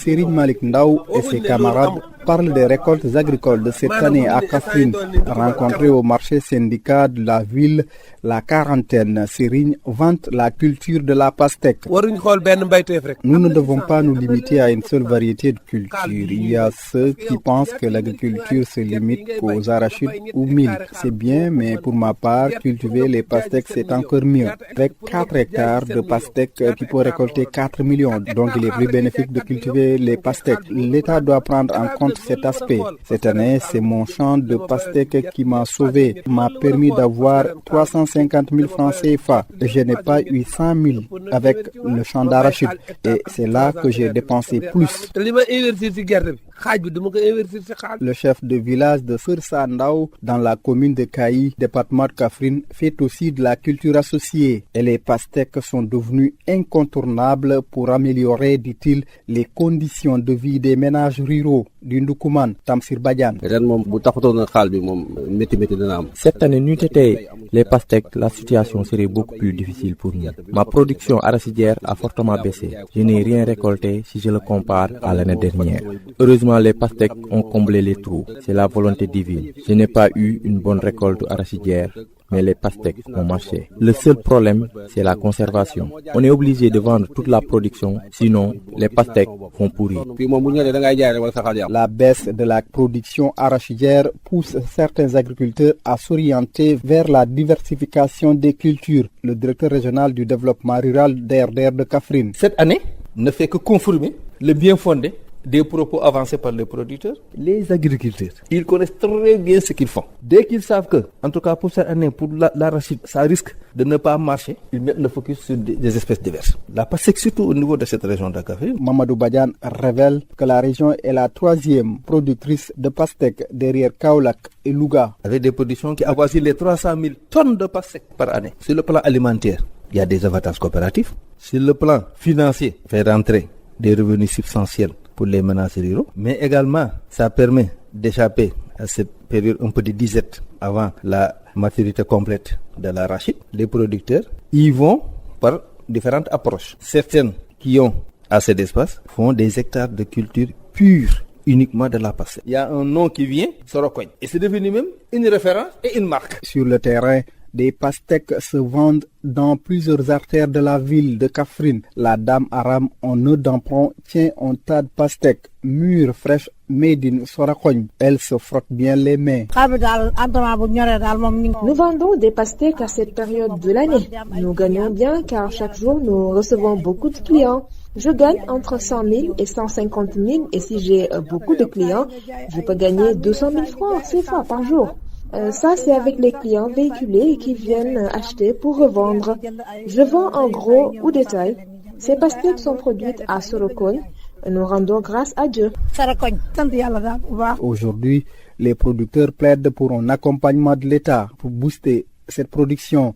Serigne Malik Ndaw et ses camarades parlent des récoltes agricoles de cette année à Kaffrine. Rencontrés au marché syndicat de la ville, la quarantaine, Serigne vante la culture de la pastèque. Nous ne devons pas nous limiter à une seule variété de culture. Il y a ceux qui pensent que l'agriculture se limite aux arachides ou mil. C'est bien, mais pour ma part, cultiver les pastèques, c'est encore mieux. Avec 4 hectares de pastèques qui peut récolter 4 millions, donc il est plus bénéfique de cultiver les pastèques. L'État doit prendre en compte cet aspect. Cette année, c'est mon champ de pastèques qui m'a sauvé, m'a permis d'avoir 350 000 francs CFA. Je n'ai pas eu 100 000 avec le champ d'arachide et c'est là que j'ai dépensé plus. Le chef de village de Sandao, dans la commune de Kayi, département de Kaffrine, fait aussi de la culture associée. Et les pastèques sont devenues incontournables pour améliorer, dit-il, les conditions de vie des ménages ruraux du Ndoukoumane, Tamsir Badian. Cette année, n'eût été les pastèques, la situation serait beaucoup plus difficile pour nous. Ma production arachidière a fortement baissé. Je n'ai rien récolté si je le compare à l'année dernière. Heureusement, les pastèques ont comblé les trous. C'est la volonté divine. Je n'ai pas eu une bonne récolte arachidière, mais les pastèques ont marché. Le seul problème, c'est la conservation. On est obligé de vendre toute la production, sinon les pastèques vont pourrir. La baisse de la production arachidière pousse certains agriculteurs à s'orienter vers la diversification des cultures. Le directeur régional du développement rural d'RDR de Kaffrine. Cette année ne fait que confirmer le bien fondé des propos avancés par les producteurs. Les agriculteurs, ils connaissent très bien ce qu'ils font. Dès qu'ils savent que, en tout cas pour cette année, pour l'arachide, ça risque de ne pas marcher, ils mettent le focus sur des espèces diverses. La pastèque, surtout au niveau de cette région d'Akaffrine. Mamadou Badian révèle que la région est la 3e productrice de pastèques derrière Kaolack et Louga. Avec des productions qui avoisinent les 300 000 tonnes de pastèques par année. Sur le plan alimentaire, il y a des avantages coopératifs. Sur le plan financier, faire rentrer des revenus substantiels pour les ménages ruraux, mais également ça permet d'échapper à cette période un peu de disette avant la maturité complète de l'arachide. Les producteurs y vont par différentes approches. Certaines qui ont assez d'espace font des hectares de culture pure, uniquement de la pastèque. Il y a un nom qui vient, Sorokogne, et c'est devenu même une référence et une marque. Sur le terrain, des pastèques se vendent dans plusieurs artères de la ville de Kaffrine. La dame Aram, en nœud d'emprunt, tient un tas de pastèques mûres, fraîches, made in Sorokogne. Elle se frotte bien les mains. Nous vendons des pastèques à cette période de l'année. Nous gagnons bien car chaque jour nous recevons beaucoup de clients. Je gagne entre 100 000 et 150 000 et si j'ai beaucoup de clients, je peux gagner 200 000 francs CFA par jour. Ça, c'est avec les clients véhiculés qui viennent acheter pour revendre. Je vends en gros ou détail. Ces pastèques sont produites à Sorokogne. Nous rendons grâce à Dieu. Aujourd'hui, les producteurs plaident pour un accompagnement de l'État pour booster cette production.